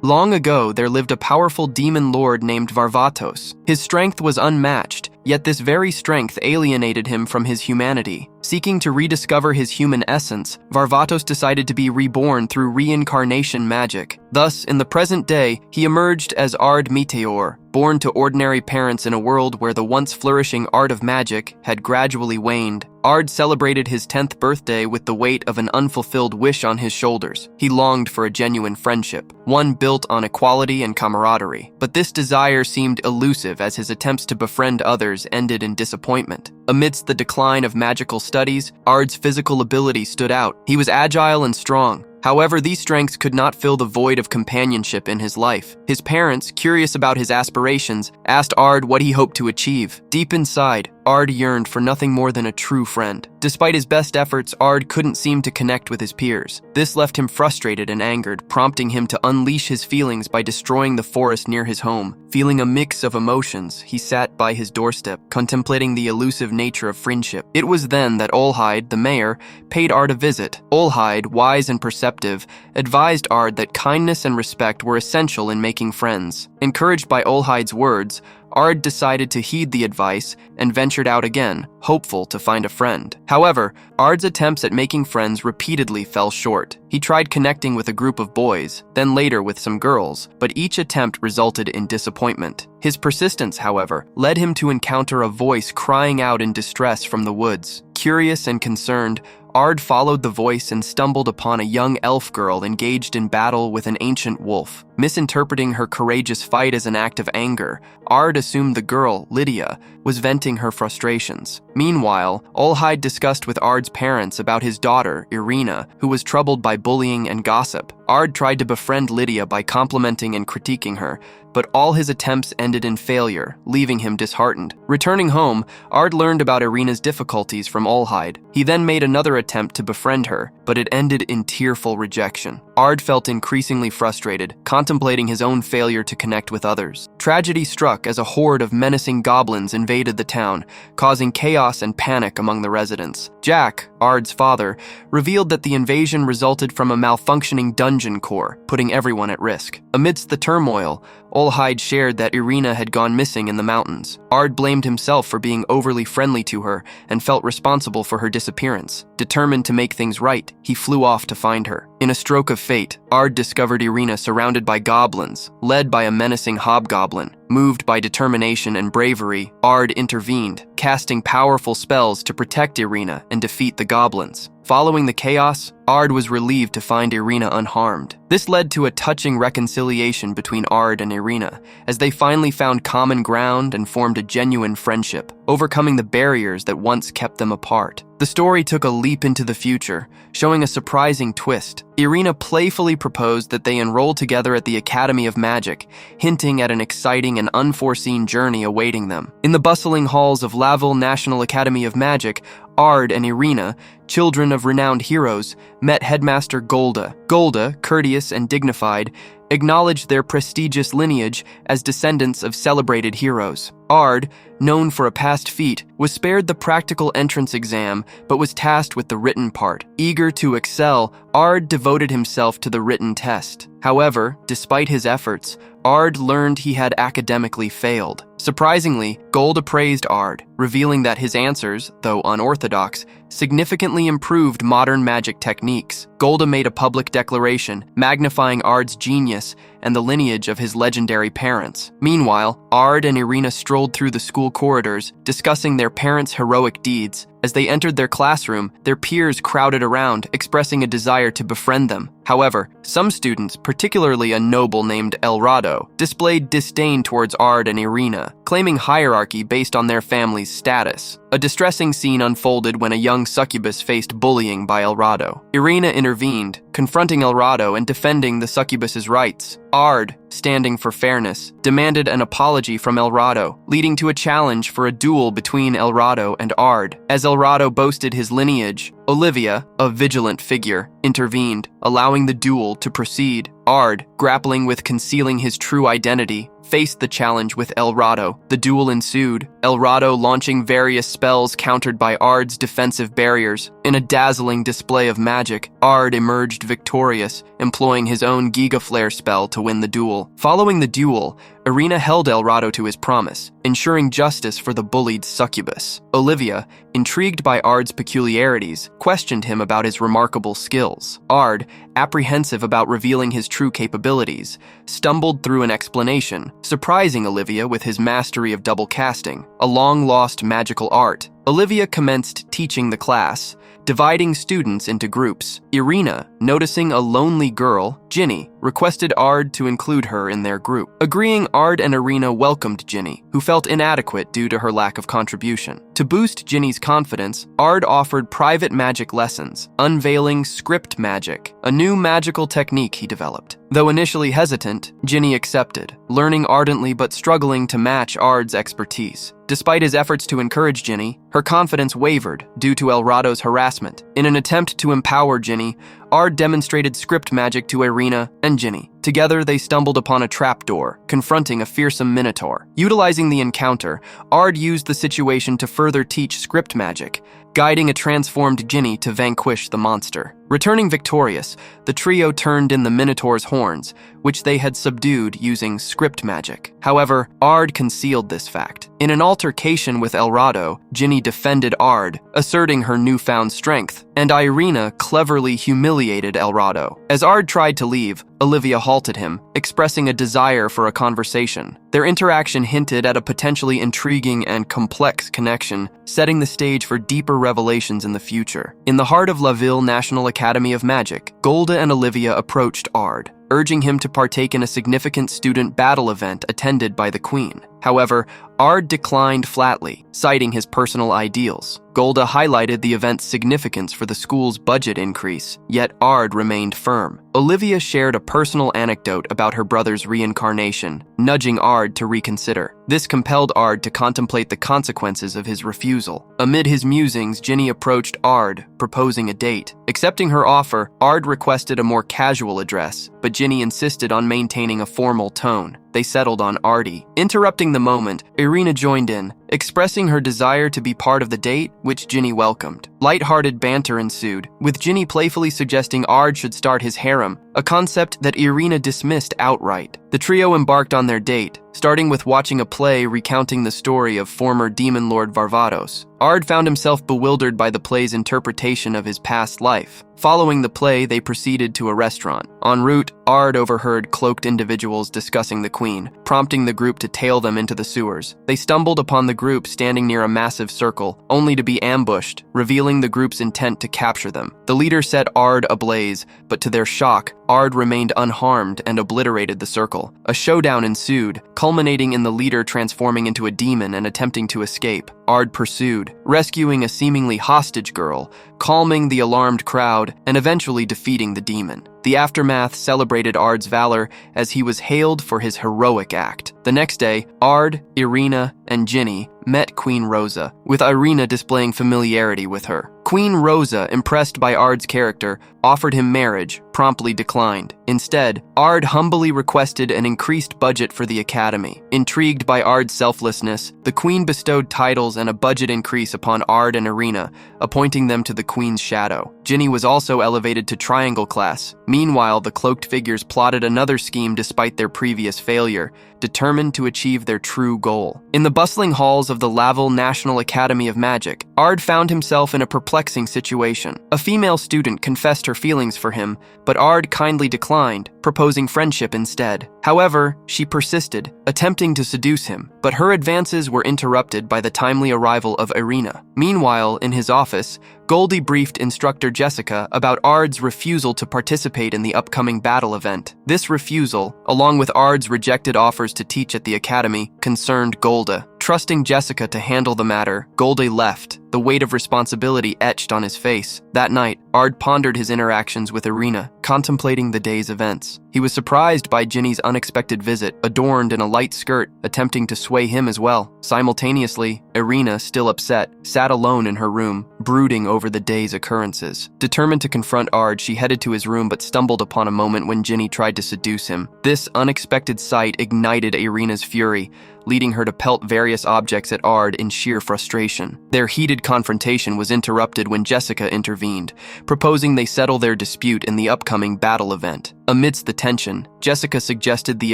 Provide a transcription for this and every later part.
Long ago, there lived a powerful demon lord named Varvatos. His strength was unmatched, yet this very strength alienated him from his humanity. Seeking to rediscover his human essence, Varvatos decided to be reborn through reincarnation magic. Thus, in the present day, he emerged as Ard Meteor, born to ordinary parents in a world where the once flourishing art of magic had gradually waned. Ard celebrated his 10th birthday with the weight of an unfulfilled wish on his shoulders. He longed for a genuine friendship, one built on equality and camaraderie. But this desire seemed elusive as his attempts to befriend others ended in disappointment. Amidst the decline of magical studies, Ard's physical ability stood out. He was agile and strong. However, these strengths could not fill the void of companionship in his life. His parents, curious about his aspirations, asked Ard what he hoped to achieve. Deep inside, Ard yearned for nothing more than a true friend. Despite his best efforts, Ard couldn't seem to connect with his peers. This left him frustrated and angered, prompting him to unleash his feelings by destroying the forest near his home. Feeling a mix of emotions, he sat by his doorstep, contemplating the elusive nature of friendship. It was then that Olhide, the mayor, paid Ard a visit. Olhide, wise and perceptive, advised Ard that kindness and respect were essential in making friends. Encouraged by Olhide's words, Ard decided to heed the advice and ventured out again, hopeful to find a friend. However, Ard's attempts at making friends repeatedly fell short. He tried connecting with a group of boys, then later with some girls, but each attempt resulted in disappointment. His persistence, however, led him to encounter a voice crying out in distress from the woods. Curious and concerned, Ard followed the voice and stumbled upon a young elf girl engaged in battle with an ancient wolf. Misinterpreting her courageous fight as an act of anger, Ard assumed the girl, Lydia, was venting her frustrations. Meanwhile, Olhide discussed with Ard's parents about his daughter, Irina, who was troubled by bullying and gossip. Ard tried to befriend Lydia by complimenting and critiquing her, but all his attempts ended in failure, leaving him disheartened. Returning home, Ard learned about Irina's difficulties from Olhide. He then made another attempt to befriend her, but it ended in tearful rejection. Ard felt increasingly frustrated, contemplating his own failure to connect with others. Tragedy struck as a horde of menacing goblins invaded the town, causing chaos and panic among the residents. Jack, Ard's father, revealed that the invasion resulted from a malfunctioning dungeon core, putting everyone at risk. Amidst the turmoil, Olhide shared that Irina had gone missing in the mountains. Ard blamed himself for being overly friendly to her and felt responsible for her disappearance. Determined to make things right, he flew off to find her. In a stroke of fate, Ard discovered Irina surrounded by goblins, led by a menacing hobgoblin. Moved by determination and bravery, Ard intervened, casting powerful spells to protect Irina and defeat the goblins. Following the chaos, Ard was relieved to find Irina unharmed. This led to a touching reconciliation between Ard and Irina, as they finally found common ground and formed a genuine friendship, overcoming the barriers that once kept them apart. The story took a leap into the future, showing a surprising twist. Irina playfully proposed that they enroll together at the Academy of Magic, hinting at an exciting and unforeseen journey awaiting them. In the bustling halls of Laville National Academy of Magic, Ard and Irina, children of renowned heroes, met Headmaster Golda. Golda, courteous and dignified, acknowledged their prestigious lineage as descendants of celebrated heroes. Ard, known for a past feat, was spared the practical entrance exam but was tasked with the written part. Eager to excel, Ard devoted himself to the written test. However, despite his efforts, Ard learned he had academically failed. Surprisingly, Golda praised Ard, revealing that his answers, though unorthodox, significantly improved modern magic techniques. Golda made a public declaration, magnifying Ard's genius and the lineage of his legendary parents. Meanwhile, Ard and Irina strolled through the school corridors, discussing their parents' heroic deeds. As they entered their classroom, their peers crowded around, expressing a desire to befriend them. However, some students, particularly a noble named Elrado, displayed disdain towards Ard and Irina, claiming hierarchy based on their family's status. A distressing scene unfolded when a young succubus faced bullying by Elrado. Irina intervened, confronting Elrado and defending the succubus's rights. Ard, standing for fairness, demanded an apology from Elrado, leading to a challenge for a duel between Elrado and Ard. As Elrado boasted his lineage, Olivia, a vigilant figure, intervened, allowing the duel to proceed. Ard, grappling with concealing his true identity, faced the challenge with Elrado. The duel ensued, Elrado launching various spells countered by Ard's defensive barriers. In a dazzling display of magic, Ard emerged victorious, employing his own Giga Flare spell to win the duel. Following the duel, Irina held El Rado to his promise, ensuring justice for the bullied succubus. Olivia, intrigued by Ard's peculiarities, questioned him about his remarkable skills. Ard, apprehensive about revealing his true capabilities, stumbled through an explanation, surprising Olivia with his mastery of double casting, a long-lost magical art. Olivia commenced teaching the class, dividing students into groups. Irina, noticing a lonely girl, Ginny, requested Ard to include her in their group. Agreeing, Ard and Irina welcomed Ginny, who felt inadequate due to her lack of contribution. To boost Ginny's confidence, Ard offered private magic lessons, unveiling script magic, a new magical technique he developed. Though initially hesitant, Ginny accepted, learning ardently but struggling to match Ard's expertise. Despite his efforts to encourage Ginny, her confidence wavered due to El Rado's harassment. In an attempt to empower Ginny, Ard demonstrated script magic to Irina and Ginny. Together, they stumbled upon a trapdoor, confronting a fearsome minotaur. Utilizing the encounter, Ard used the situation to further teach script magic, guiding a transformed Ginny to vanquish the monster. Returning victorious, the trio turned in the Minotaur's horns, which they had subdued using script magic. However, Ard concealed this fact. In an altercation with El Rado, Ginny defended Ard, asserting her newfound strength, and Irina cleverly humiliated El Rado. As Ard tried to leave, Olivia halted him, expressing a desire for a conversation. Their interaction hinted at a potentially intriguing and complex connection, setting the stage for deeper revelations in the future. In the heart of La Ville National Academy of Magic, Golda and Olivia approached Ard, urging him to partake in a significant student battle event attended by the Queen. However, Ard declined flatly, citing his personal ideals. Golda highlighted the event's significance for the school's budget increase, yet Ard remained firm. Olivia shared a personal anecdote about her brother's reincarnation, nudging Ard to reconsider. This compelled Ard to contemplate the consequences of his refusal. Amid his musings, Ginny approached Ard, proposing a date. Accepting her offer, Ard requested a more casual address, but Ginny insisted on maintaining a formal tone. They settled on Artie. Interrupting the moment, Irina joined in, expressing her desire to be part of the date, which Ginny welcomed. Light-hearted banter ensued, with Ginny playfully suggesting Ard should start his harem, a concept that Irina dismissed outright. The trio embarked on their date, starting with watching a play recounting the story of former Demon Lord Varvatos. Ard found himself bewildered by the play's interpretation of his past life. Following the play, they proceeded to a restaurant. En route, Ard overheard cloaked individuals discussing the Queen, prompting the group to tail them into the sewers. They stumbled upon the group standing near a massive circle, only to be ambushed, revealing the group's intent to capture them. The leader set Ard ablaze, but to their shock, Ard remained unharmed and obliterated the circle. A showdown ensued, culminating in the leader transforming into a demon and attempting to escape. Ard pursued, rescuing a seemingly hostage girl, calming the alarmed crowd, and eventually defeating the demon. The aftermath celebrated Ard's valor as he was hailed for his heroic act. The next day, Ard, Irina, and Ginny met Queen Rosa, with Irina displaying familiarity with her. Queen Rosa, impressed by Ard's character, offered him marriage, promptly declined. Instead, Ard humbly requested an increased budget for the academy. Intrigued by Ard's selflessness, the Queen bestowed titles and a budget increase upon Ard and Irina, appointing them to the Queen's shadow. Ginny was also elevated to Triangle class. Meanwhile, the cloaked figures plotted another scheme despite their previous failure, determined to achieve their true goal. In the bustling halls of the La Ville National Academy of Magic, Ard found himself in a perplexing situation. A female student confessed her feelings for him, but Ard kindly declined, proposing friendship instead. However, she persisted, attempting to seduce him, but her advances were interrupted by the timely arrival of Irina. Meanwhile, in his office, Goldie briefed instructor Jessica about Ard's refusal to participate in the upcoming battle event. This refusal, along with Ard's rejected offers to teach at the academy, concerned Golda. Trusting Jessica to handle the matter, Goldie left, the weight of responsibility etched on his face. That night, Ard pondered his interactions with Irina, contemplating the day's events. He was surprised by Ginny's unexpected visit, adorned in a light skirt, attempting to sway him as well. Simultaneously, Irina, still upset, sat alone in her room, brooding over the day's occurrences. Determined to confront Ard, she headed to his room but stumbled upon a moment when Ginny tried to seduce him. This unexpected sight ignited Irina's fury, leading her to pelt various objects at Ard in sheer frustration. Their heated heated confrontation was interrupted when Jessica intervened, proposing they settle their dispute in the upcoming battle event. Amidst the tension, Jessica suggested the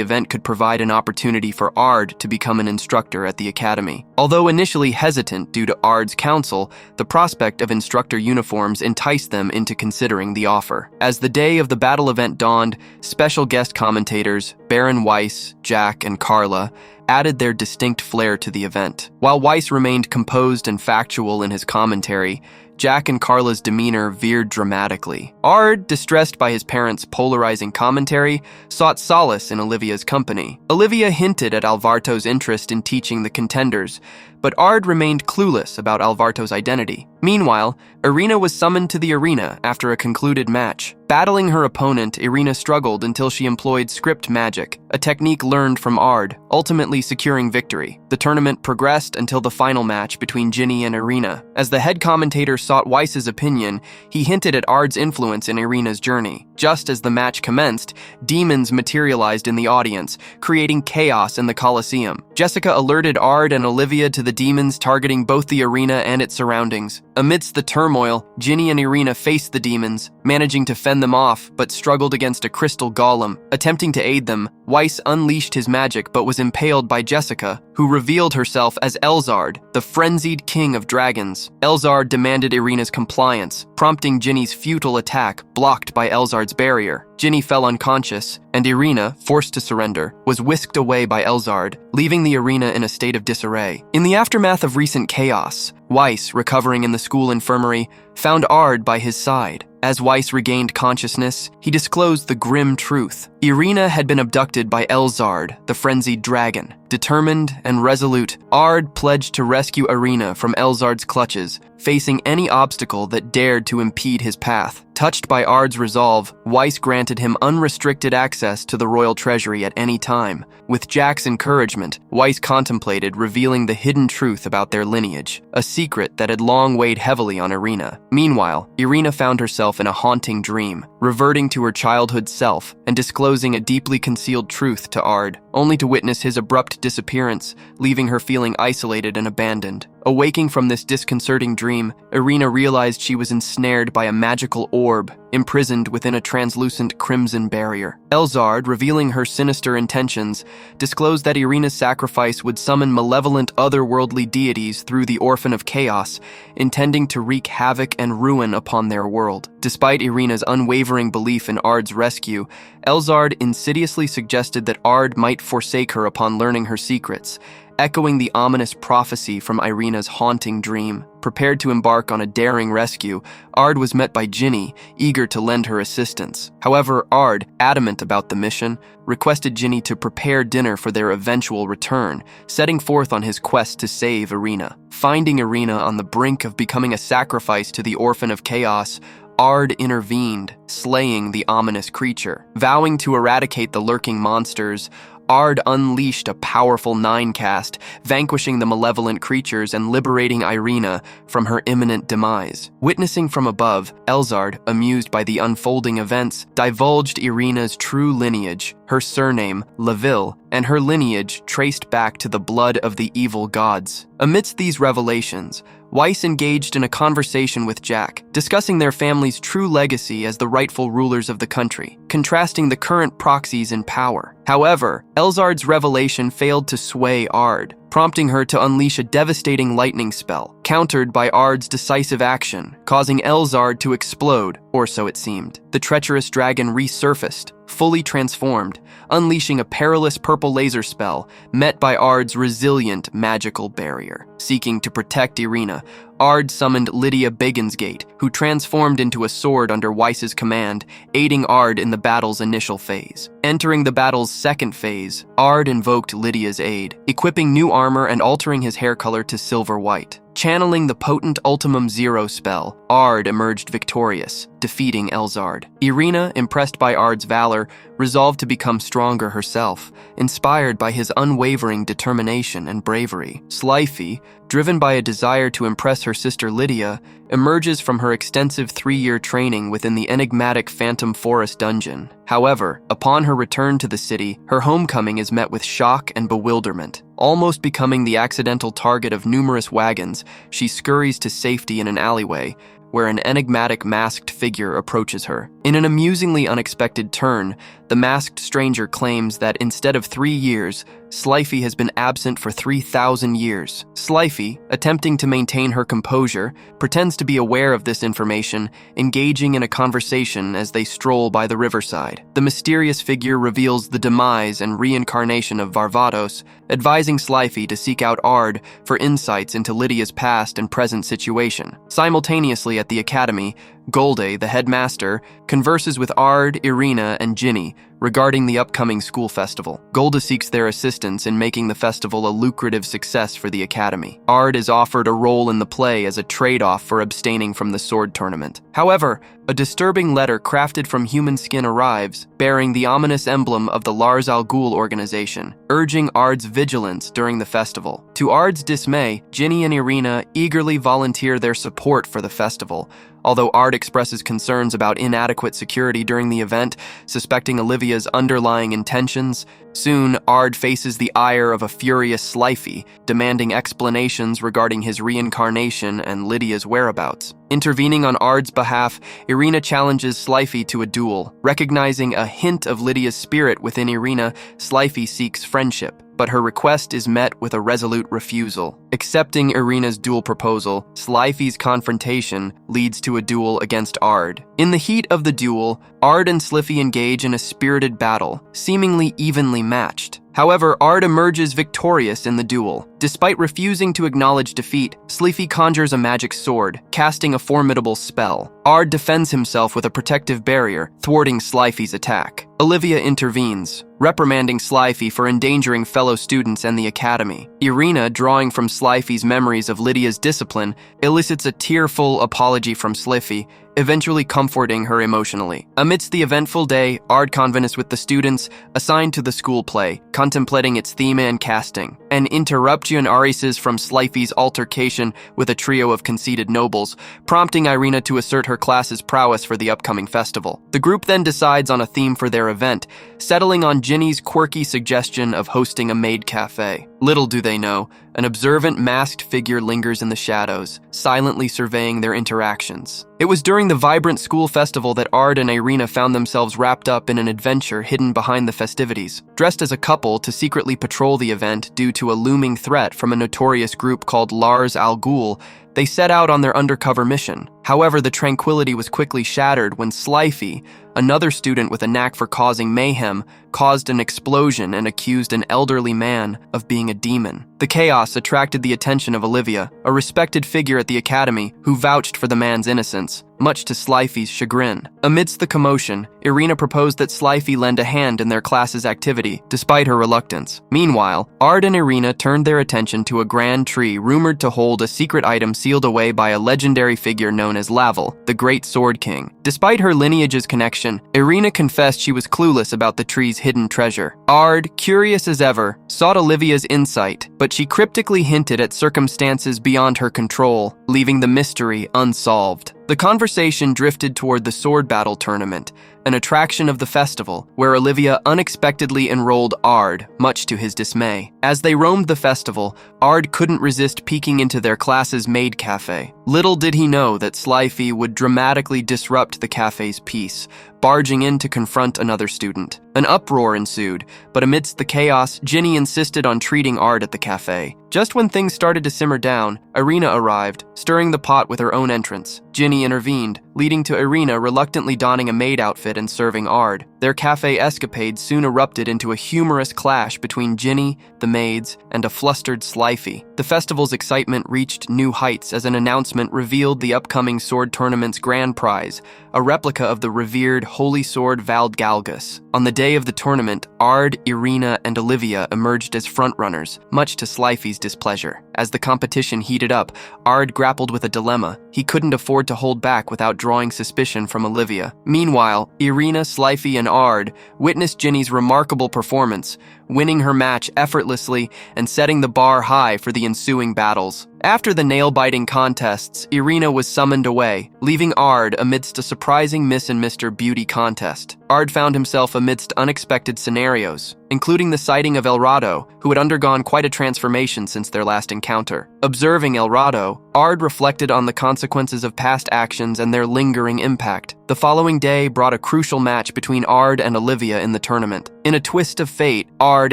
event could provide an opportunity for Ard to become an instructor at the academy. Although initially hesitant due to Ard's counsel, the prospect of instructor uniforms enticed them into considering the offer. As the day of the battle event dawned, special guest commentators, Baron Weiss, Jack, and Carla, added their distinct flair to the event. While Weiss remained composed and factual in his commentary, Jack and Carla's demeanor veered dramatically. Ard, distressed by his parents' polarizing commentary, sought solace in Olivia's company. Olivia hinted at Alvarto's interest in teaching the contenders, but Ard remained clueless about Alvarto's identity. Meanwhile, Irina was summoned to the arena after a concluded match. Battling her opponent, Irina struggled until she employed script magic, a technique learned from Ard, ultimately securing victory. The tournament progressed until the final match between Ginny and Irina. As the head commentator sought Weiss's opinion, he hinted at Ard's influence in Irina's journey. Just as the match commenced, demons materialized in the audience, creating chaos in the Colosseum. Jessica alerted Ard and Olivia to the demons targeting both the arena and its surroundings. Amidst the turmoil, Ginny and Irina faced the demons, managing to fend them off, but struggled against a crystal golem. Attempting to aid them, Weiss unleashed his magic but was impaled by Jessica, who revealed herself as Elzard, the frenzied king of dragons. Elzard demanded Irina's compliance, prompting Ginny's futile attack, blocked by Elzard's barrier. Ginny fell unconscious, and Irina, forced to surrender, was whisked away by Elzard, leaving the arena in a state of disarray. In the aftermath of recent chaos, Weiss, recovering in the school infirmary, found Ard by his side. As Weiss regained consciousness, he disclosed the grim truth. Irina had been abducted by Elzard, the frenzied dragon. Determined and resolute, Ard pledged to rescue Irina from Elzard's clutches, facing any obstacle that dared to impede his path. Touched by Ard's resolve, Weiss granted him unrestricted access to the royal treasury at any time. With Jack's encouragement, Weiss contemplated revealing the hidden truth about their lineage, a secret that had long weighed heavily on Irina. Meanwhile, Irina found herself in a haunting dream, reverting to her childhood self and disclosing a deeply concealed truth to Ard, only to witness his abrupt disappearance, leaving her feeling isolated and abandoned. Awaking from this disconcerting dream, Irina realized she was ensnared by a magical orb, imprisoned within a translucent crimson barrier. Elzard, revealing her sinister intentions, disclosed that Irina's sacrifice would summon malevolent otherworldly deities through the Orphan of Chaos, intending to wreak havoc and ruin upon their world. Despite Irina's unwavering belief in Ard's rescue, Elzard insidiously suggested that Ard might forsake her upon learning her secrets, echoing the ominous prophecy from Irina's haunting dream. Prepared to embark on a daring rescue, Ard was met by Ginny, eager to lend her assistance. However, Ard, adamant about the mission, requested Ginny to prepare dinner for their eventual return, setting forth on his quest to save Irina. Finding Irina on the brink of becoming a sacrifice to the Orphan of Chaos, Ard intervened, slaying the ominous creature. Vowing to eradicate the lurking monsters, Ard unleashed a powerful 9-cast, vanquishing the malevolent creatures and liberating Irina from her imminent demise. Witnessing from above, Elzard, amused by the unfolding events, divulged Irina's true lineage, her surname, Laville, and her lineage traced back to the blood of the evil gods. Amidst these revelations, Weiss engaged in a conversation with Jack, discussing their family's true legacy as the rightful rulers of the country, contrasting the current proxies in power. However, Elzard's revelation failed to sway Ard, prompting her to unleash a devastating lightning spell, countered by Ard's decisive action, causing Elzard to explode, or so it seemed. The treacherous dragon resurfaced, fully transformed, unleashing a perilous purple laser spell, met by Ard's resilient magical barrier. Seeking to protect Irina, Ard summoned Lydia Bagensgate, who transformed into a sword under Weiss's command, aiding Ard in the battle's initial phase. Entering the battle's second phase, Ard invoked Lydia's aid, equipping new armor and altering his hair color to silver white. Channeling the potent Ultimum Zero spell, Ard emerged victorious, defeating Elzard. Irina, impressed by Ard's valor, resolved to become stronger herself, inspired by his unwavering determination and bravery. Slife, driven by a desire to impress her sister Lydia, emerges from her extensive 3-year training within the enigmatic Phantom Forest dungeon. However, upon her return to the city, her homecoming is met with shock and bewilderment. Almost becoming the accidental target of numerous wagons, she scurries to safety in an alleyway, where an enigmatic masked figure approaches her. In an amusingly unexpected turn, the masked stranger claims that instead of 3 years, Slife has been absent for 3,000 years. Slife, attempting to maintain her composure, pretends to be aware of this information, engaging in a conversation as they stroll by the riverside. The mysterious figure reveals the demise and reincarnation of Varvatos, advising Slife to seek out Ard for insights into Lydia's past and present situation. Simultaneously at the academy, Golde, the headmaster, converses with Ard, Irina, and Ginny regarding the upcoming school festival. Golde seeks their assistance in making the festival a lucrative success for the academy. Ard is offered a role in the play as a trade-off for abstaining from the sword tournament. However, a disturbing letter crafted from human skin arrives, bearing the ominous emblem of the Lars Al Ghul organization, urging Ard's vigilance during the festival. To Ard's dismay, Ginny and Irina eagerly volunteer their support for the festival, although Ard expresses concerns about inadequate security during the event, suspecting Olivia's underlying intentions. Soon, Ard faces the ire of a furious Slife, demanding explanations regarding his reincarnation and Lydia's whereabouts. Intervening on Ard's behalf, Irina challenges Slife to a duel. Recognizing a hint of Lydia's spirit within Irina, Slife seeks friendship, but her request is met with a resolute refusal. Accepting Irina's duel proposal, Slife's confrontation leads to a duel against Ard. In the heat of the duel, Ard and Slife engage in a spirited battle, seemingly evenly matched. However, Ard emerges victorious in the duel. Despite refusing to acknowledge defeat, Slife conjures a magic sword, casting a formidable spell. Ard defends himself with a protective barrier, thwarting Slife's attack. Olivia intervenes, reprimanding Slife for endangering fellow students and the academy. Irina, drawing from Slife's memories of Lydia's discipline, elicits a tearful apology from Slife, eventually comforting her emotionally. Amidst the eventful day, Ard converses with the students assigned to the school play, contemplating its theme and casting. An interruption arises from Slife's altercation with a trio of conceited nobles, prompting Irina to assert her class's prowess for the upcoming festival. The group then decides on a theme for their event, settling on Ginny's quirky suggestion of hosting a maid cafe. Little do they know, an observant masked figure lingers in the shadows, silently surveying their interactions. It was during the vibrant school festival that Ard and Irina found themselves wrapped up in an adventure hidden behind the festivities. Dressed as a couple to secretly patrol the event due to a looming threat from a notorious group called Lars Al Ghul, they set out on their undercover mission. However, the tranquility was quickly shattered when Slife, another student with a knack for causing mayhem, caused an explosion and accused an elderly man of being a demon. The chaos attracted the attention of Olivia, a respected figure at the academy who vouched for the man's innocence, much to Slife's chagrin. Amidst the commotion, Irina proposed that Slife lend a hand in their class's activity, despite her reluctance. Meanwhile, Ard and Irina turned their attention to a grand tree rumored to hold a secret item sealed away by a legendary figure known as Laval, the Great Sword King. Despite her lineage's connection, Irina confessed she was clueless about the tree's hidden treasure. Ard, curious as ever, sought Olivia's insight, but she cryptically hinted at circumstances beyond her control, leaving the mystery unsolved. The conversation drifted toward the sword battle tournament, an attraction of the festival, where Olivia unexpectedly enrolled Ard, much to his dismay. As they roamed the festival, Ard couldn't resist peeking into their class's maid cafe. Little did he know that Slife would dramatically disrupt the cafe's peace, barging in to confront another student. An uproar ensued, but amidst the chaos, Ginny insisted on treating Ard at the cafe. Just when things started to simmer down, Irina arrived, stirring the pot with her own entrance. Ginny intervened, leading to Irina reluctantly donning a maid outfit and serving Ard. Their cafe escapade soon erupted into a humorous clash between Ginny, the maids, and a flustered Slife. The festival's excitement reached new heights as an announcement revealed the upcoming sword tournament's grand prize, a replica of the revered holy sword Valdgalgus. On the day of the tournament, Ard, Irina, and Olivia emerged as frontrunners, much to Slife's displeasure. As the competition heated up, Ard grappled with a dilemma. He couldn't afford to hold back without drawing suspicion from Olivia. Meanwhile, Irina, Slife, and Ard witnessed Ginny's remarkable performance, winning her match effortlessly and setting the bar high for the ensuing battles. After the nail-biting contests, Irina was summoned away, leaving Ard amidst a surprising Miss and Mr. Beauty contest. Ard found himself amidst unexpected scenarios, including the sighting of Elrado, who had undergone quite a transformation since their last encounter. Observing Elrado, Ard reflected on the consequences of past actions and their lingering impact. The following day brought a crucial match between Ard and Olivia in the tournament. In a twist of fate, Ard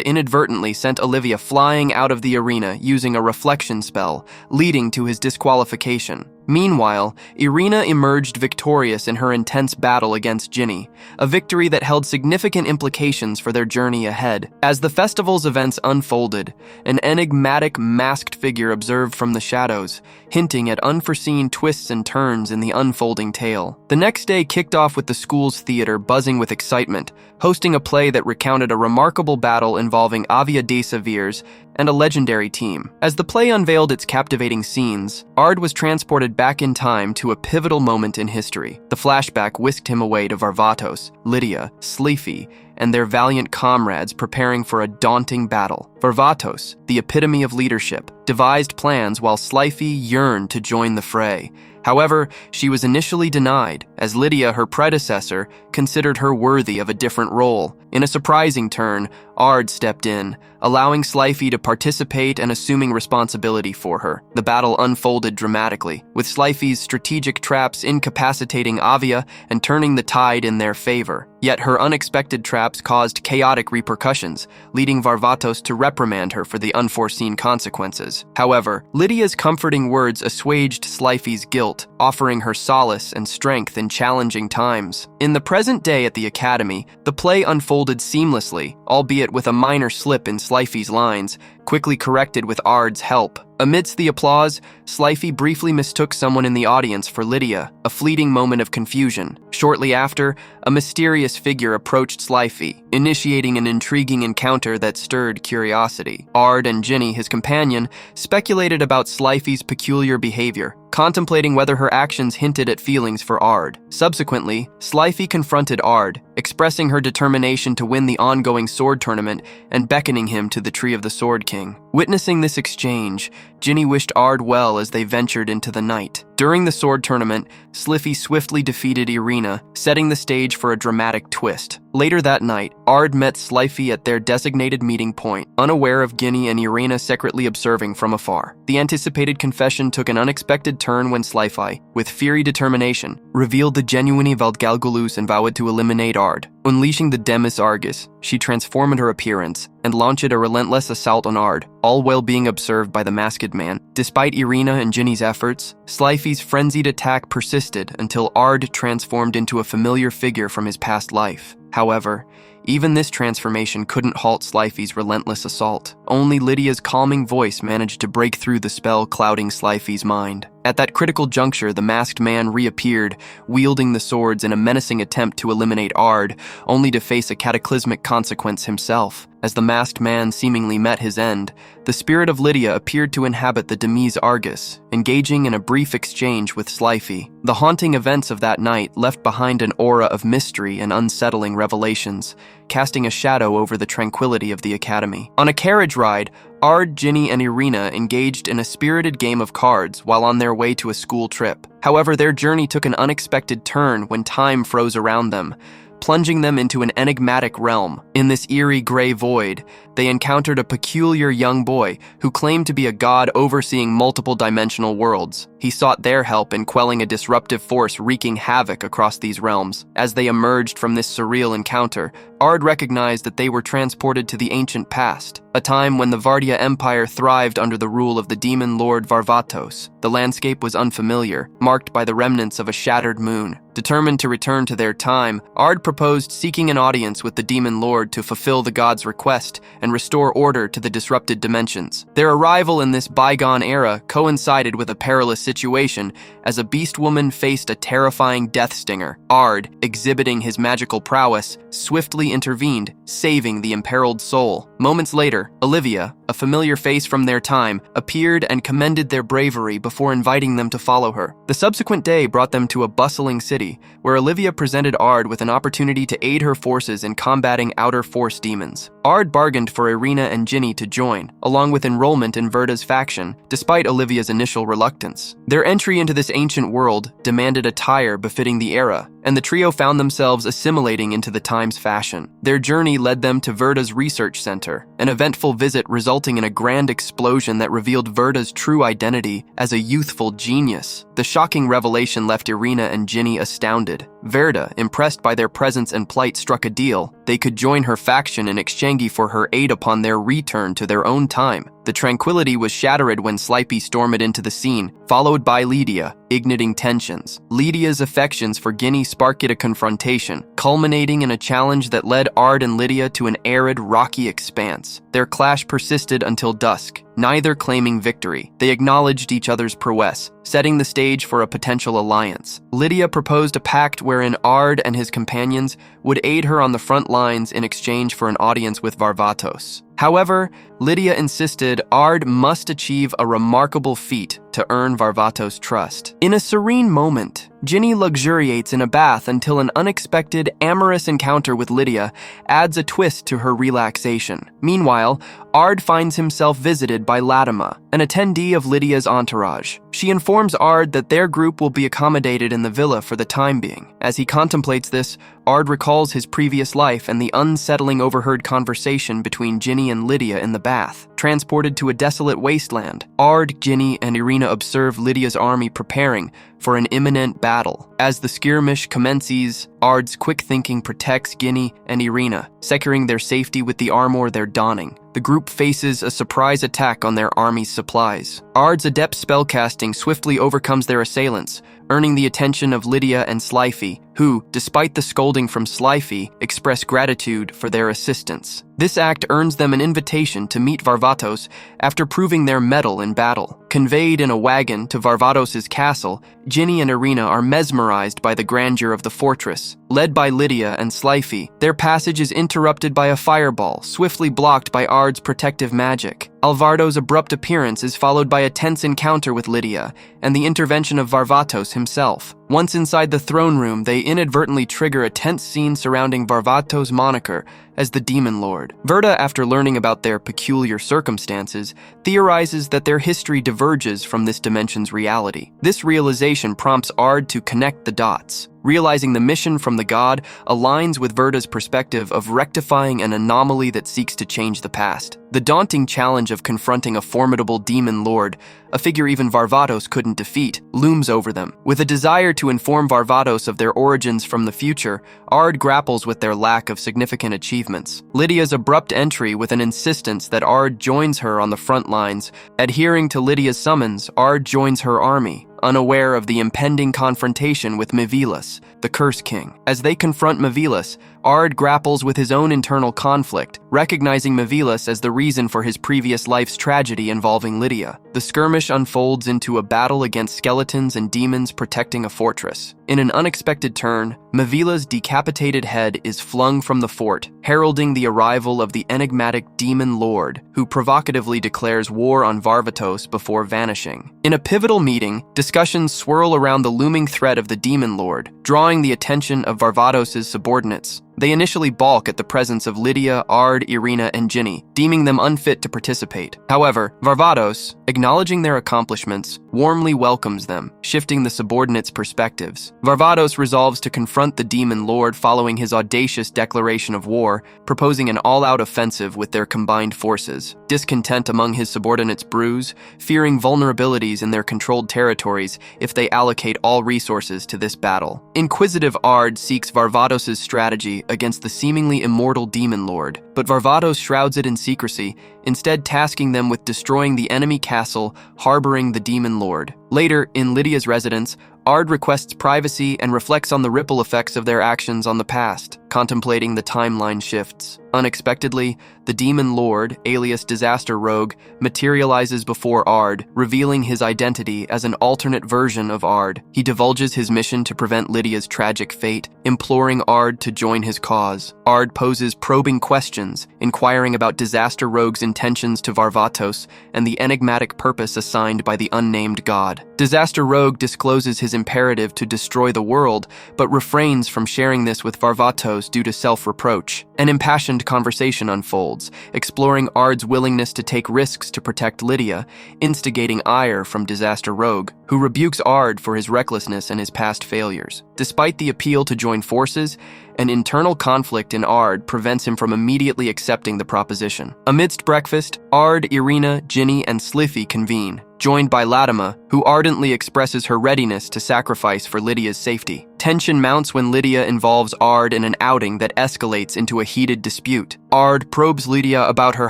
inadvertently sent Olivia flying out of the arena using a reflection spell, leading to his disqualification. Meanwhile, Irina emerged victorious in her intense battle against Ginny, a victory that held significant implications for their journey ahead. As the festival's events unfolded, an enigmatic masked figure observed from the shadows, hinting at unforeseen twists and turns in the unfolding tale. The next day kicked off with the school's theater buzzing with excitement, hosting a play that recounted a remarkable battle involving Avia Desavirs and a legendary team. As the play unveiled its captivating scenes, Ard was transported back in time to a pivotal moment in history. The flashback whisked him away to Varvatos, Lydia, Sleafy, and their valiant comrades preparing for a daunting battle. Varvatos, the epitome of leadership, devised plans while Sleafy yearned to join the fray. However, she was initially denied, as Lydia, her predecessor, considered her worthy of a different role. In a surprising turn, Ard stepped in, allowing Sleafy to participate and assuming responsibility for her. The battle unfolded dramatically, with Sleafy's strategic traps incapacitating Avia and turning the tide in their favor. Yet her unexpected traps caused chaotic repercussions, leading Varvatos to reprimand her for the unforeseen consequences. However, Lydia's comforting words assuaged Sleafy's guilt, offering her solace and strength in challenging times. In the present day at the Academy, the play unfolded seamlessly, albeit with a minor slip in Sleafy's lines, quickly corrected with Ard's help. Amidst the applause, Sleafy briefly mistook someone in the audience for Lydia, a fleeting moment of confusion. Shortly after, a mysterious figure approached Sleafy, initiating an intriguing encounter that stirred curiosity. Ard and Ginny, his companion, speculated about Sleafy's peculiar behavior, contemplating whether her actions hinted at feelings for Ard. Subsequently, Sleafy confronted Ard, expressing her determination to win the ongoing sword tournament and beckoning him to the Tree of the Sword King. Witnessing this exchange, Ginny wished Ard well as they ventured into the night. During the sword tournament, Sleafy swiftly defeated Irina, setting the stage for a dramatic twist. Later that night, Ard met Sleafy at their designated meeting point, unaware of Ginny and Irina secretly observing from afar. The anticipated confession took an unexpected turn when Sleafy, with fiery determination, revealed the genuine Valdgalgulus and vowed to eliminate Ard. Unleashing the Demis Argus, she transformed her appearance and launched a relentless assault on Ard, all while being observed by the masked man. Despite Irina and Ginny's efforts, Sleafy's frenzied attack persisted until Ard transformed into a familiar figure from his past life. However, even this transformation couldn't halt Sleafy's relentless assault. Only Lydia's calming voice managed to break through the spell clouding Sleafy's mind. At that critical juncture, the masked man reappeared, wielding the swords in a menacing attempt to eliminate Ard, only to face a cataclysmic consequence himself. As the masked man seemingly met his end, the spirit of Lydia appeared to inhabit the Demis Argus, engaging in a brief exchange with Sleafy. The haunting events of that night left behind an aura of mystery and unsettling revelations, casting a shadow over the tranquility of the Academy. On a carriage ride, Ard, Ginny, and Irina engaged in a spirited game of cards while on their way to a school trip. However, their journey took an unexpected turn when time froze around them, plunging them into an enigmatic realm. In this eerie gray void, they encountered a peculiar young boy who claimed to be a god overseeing multiple dimensional worlds. He sought their help in quelling a disruptive force wreaking havoc across these realms. As they emerged from this surreal encounter, Ard recognized that they were transported to the ancient past, a time when the Vardia Empire thrived under the rule of the demon lord Varvatos. The landscape was unfamiliar, marked by the remnants of a shattered moon. Determined to return to their time, Ard proposed seeking an audience with the demon lord to fulfill the god's request and restore order to the disrupted dimensions. Their arrival in this bygone era coincided with a perilous situation as a beast woman faced a terrifying death stinger. Ard, exhibiting his magical prowess, swiftly intervened, saving the imperiled soul. Moments later, Olivia, a familiar face from their time, appeared and commended their bravery before inviting them to follow her. The subsequent day brought them to a bustling city, where Olivia presented Ard with an opportunity to aid her forces in combating outer force demons. Ard bargained for Irina and Ginny to join, along with enrollment in Verda's faction, despite Olivia's initial reluctance. Their entry into this ancient world demanded attire befitting the era, and the trio found themselves assimilating into the time's fashion. Their journey led them to Verda's research center, an eventful visit resulting in a grand explosion that revealed Verda's true identity as a youthful genius. The shocking revelation left Irina and Ginny astounded. Verda, impressed by their presence and plight, struck a deal. They could join her faction in exchange for her aid upon their return to their own time. The tranquility was shattered when Slippy stormed into the scene, followed by Lydia, igniting tensions. Lydia's affections for Ginny sparked a confrontation, culminating in a challenge that led Ard and Lydia to an arid, rocky expanse. Their clash persisted until dusk, neither claiming victory. They acknowledged each other's prowess, setting the stage for a potential alliance. Lydia proposed a pact wherein Ard and his companions would aid her on the front lines in exchange for an audience with Varvatos. However, Lydia insisted Ard must achieve a remarkable feat to earn Varvatos' trust. In a serene moment, Ginny luxuriates in a bath until an unexpected amorous encounter with Lydia adds a twist to her relaxation. Meanwhile, Ard finds himself visited by Latima, an attendee of Lydia's entourage. She informs Ard that their group will be accommodated in the villa for the time being. As he contemplates this, Ard recalls his previous life and the unsettling overheard conversation between Ginny and Lydia in the bath. Transported to a desolate wasteland, Ard, Ginny, and Irina observe Lydia's army preparing for an imminent battle. As the skirmish commences, Ard's quick thinking protects Ginny and Irina, securing their safety with the armor they're donning. The group faces a surprise attack on their army's supplies. Ard's adept spellcasting swiftly overcomes their assailants, earning the attention of Lydia and Slippy, who, despite the scolding from Slippy, express gratitude for their assistance. This act earns them an invitation to meet Varvatos after proving their mettle in battle. Conveyed in a wagon to Varvatos' castle, Ginny and Irina are mesmerized by the grandeur of the fortress. Led by Lydia and Slippy, their passage is interrupted by a fireball, swiftly blocked by Ard's protective magic. Alvardo's abrupt appearance is followed by a tense encounter with Lydia and the intervention of Varvatos himself. Once inside the throne room, they inadvertently trigger a tense scene surrounding Varvatos' moniker as the Demon Lord. Verda, after learning about their peculiar circumstances, theorizes that their history diverges from this dimension's reality. This realization prompts Ard to connect the dots, realizing the mission from the god aligns with Verda's perspective of rectifying an anomaly that seeks to change the past. The daunting challenge of confronting a formidable demon lord, a figure even Varvatos couldn't defeat, looms over them. With a desire to inform Varvatos of their origins from the future, Ard grapples with their lack of significant achievements. Lydia's abrupt entry with an insistence that Ard joins her on the front lines. Adhering to Lydia's summons, Ard joins her army, unaware of the impending confrontation with Mevilas, the Curse King. As they confront Mevilas, Ard grapples with his own internal conflict, recognizing Mevilas as the reason for his previous life's tragedy involving Lydia. The skirmish unfolds into a battle against skeletons and demons protecting a fortress. In an unexpected turn, Mevilas' decapitated head is flung from the fort, heralding the arrival of the enigmatic Demon Lord, who provocatively declares war on Varvatos before vanishing. In a pivotal meeting, discussions swirl around the looming threat of the Demon Lord, drawing the attention of Varvatos' subordinates. They initially balk at the presence of Lydia, Ard, Irina, and Ginny, deeming them unfit to participate. However, Varvatos, acknowledging their accomplishments, warmly welcomes them, shifting the subordinates' perspectives. Varvatos resolves to confront the Demon Lord following his audacious declaration of war, proposing an all-out offensive with their combined forces. Discontent among his subordinates brews, fearing vulnerabilities in their controlled territories if they allocate all resources to this battle. Inquisitive Ard seeks Varvatos' strategy against the seemingly immortal Demon Lord, but Varvatos shrouds it in secrecy, instead tasking them with destroying the enemy castle harboring the Demon Lord. Later, in Lydia's residence, Ard requests privacy and reflects on the ripple effects of their actions on the past. contemplating the timeline shifts. Unexpectedly, the Demon Lord, alias Disaster Rogue, materializes before Ard, revealing his identity as an alternate version of Ard. He divulges his mission to prevent Lydia's tragic fate, imploring Ard to join his cause. Ard poses probing questions, inquiring about Disaster Rogue's intentions to Varvatos and the enigmatic purpose assigned by the unnamed god. Disaster Rogue discloses his imperative to destroy the world, but refrains from sharing this with Varvatos due to self-reproach. An impassioned conversation unfolds, exploring Ard's willingness to take risks to protect Lydia, instigating ire from Disaster Rogue, who rebukes Ard for his recklessness and his past failures. Despite the appeal to join forces, an internal conflict in Ard prevents him from immediately accepting the proposition. Amidst breakfast, Ard, Irina, Ginny, and Sliffy convene, joined by Latima, who ardently expresses her readiness to sacrifice for Lydia's safety. Tension mounts when Lydia involves Ard in an outing that escalates into a heated dispute. Ard probes Lydia about her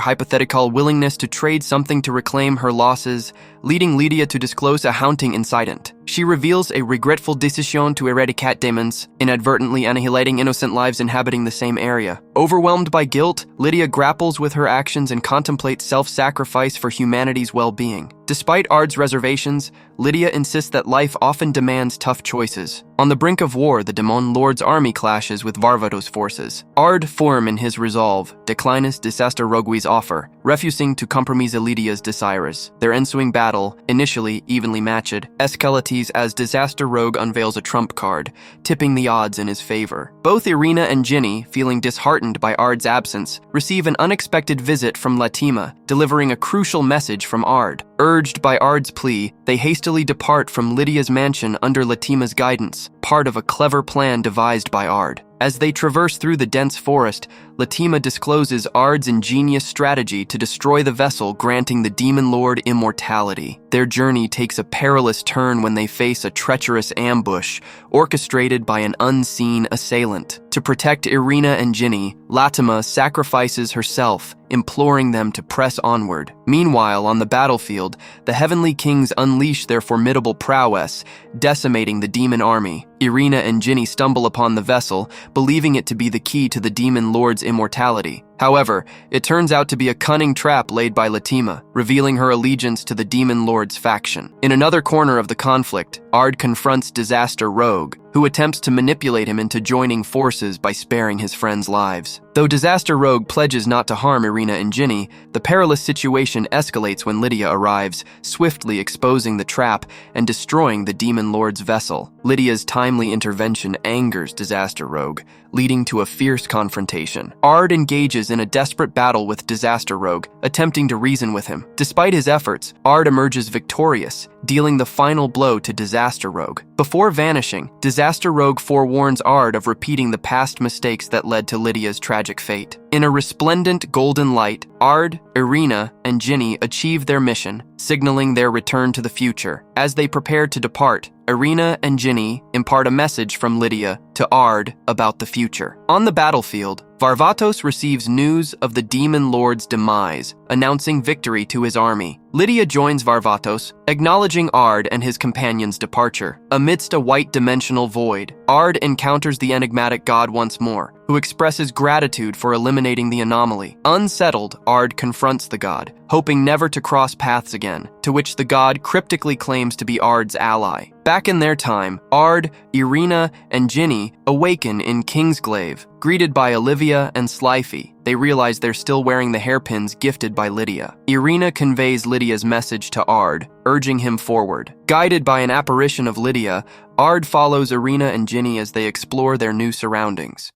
hypothetical willingness to trade something to reclaim her losses, leading Lydia to disclose a haunting incident. She reveals a regretful decision to eradicate demons, inadvertently annihilating innocent lives inhabiting the same area. Overwhelmed by guilt, Lydia grapples with her actions and contemplates self-sacrifice for humanity's well-being. Despite Ard's reservations, Lydia insists that life often demands tough choices. On the brink of war, the Demon Lord's army clashes with Varvatos' forces. Ard, firm in his resolve, declines Disaster Rogue's offer, refusing to compromise Lydia's desires. Their ensuing battle, initially evenly matched, escalates as Disaster Rogue unveils a trump card, tipping the odds in his favor. Both Irina and Ginny, feeling disheartened by Ard's absence, receive an unexpected visit from Latima, delivering a crucial message from Ard. Urged by Ard's plea, they hastily depart from Lydia's mansion under Latima's guidance, part of a clever plan devised by Ard. As they traverse through the dense forest, Latima discloses Ard's ingenious strategy to destroy the vessel, granting the Demon Lord immortality. Their journey takes a perilous turn when they face a treacherous ambush, orchestrated by an unseen assailant. To protect Irina and Ginny, Latima sacrifices herself, imploring them to press onward. Meanwhile, on the battlefield, the Heavenly Kings unleash their formidable prowess, decimating the demon army. Irina and Ginny stumble upon the vessel, believing it to be the key to the Demon Lord's immortality. However, it turns out to be a cunning trap laid by Latima, revealing her allegiance to the Demon Lord's faction. In another corner of the conflict, Ard confronts Disaster Rogue, who attempts to manipulate him into joining forces by sparing his friends' lives. Though Disaster Rogue pledges not to harm Irina and Ginny, the perilous situation escalates when Lydia arrives, swiftly exposing the trap and destroying the Demon Lord's vessel. Lydia's timely intervention angers Disaster Rogue, leading to a fierce confrontation. Ard engages in a desperate battle with Disaster Rogue, attempting to reason with him. Despite his efforts, Ard emerges victorious, dealing the final blow to Disaster Rogue. Before vanishing, Disaster Rogue forewarns Ard of repeating the past mistakes that led to Lydia's tragic fate. In a resplendent golden light, Ard, Irina, and Ginny achieve their mission, signaling their return to the future. As they prepare to depart, Irina and Ginny impart a message from Lydia to Ard about the future. On the battlefield, Varvatos receives news of the Demon Lord's demise, announcing victory to his army. Lydia joins Varvatos, acknowledging Ard and his companion's departure. Amidst a white-dimensional void, Ard encounters the enigmatic god once more, who expresses gratitude for eliminating the anomaly. Unsettled, Ard confronts the god, hoping never to cross paths again, to which the god cryptically claims to be Ard's ally. Back in their time, Ard, Irina, and Ginny awaken in Kingsglaive, greeted by Olivia and Sliffy. They realize they're still wearing the hairpins gifted by Lydia. Irina conveys Lydia's message to Ard, urging him forward. Guided by an apparition of Lydia, Ard follows Irina and Ginny as they explore their new surroundings.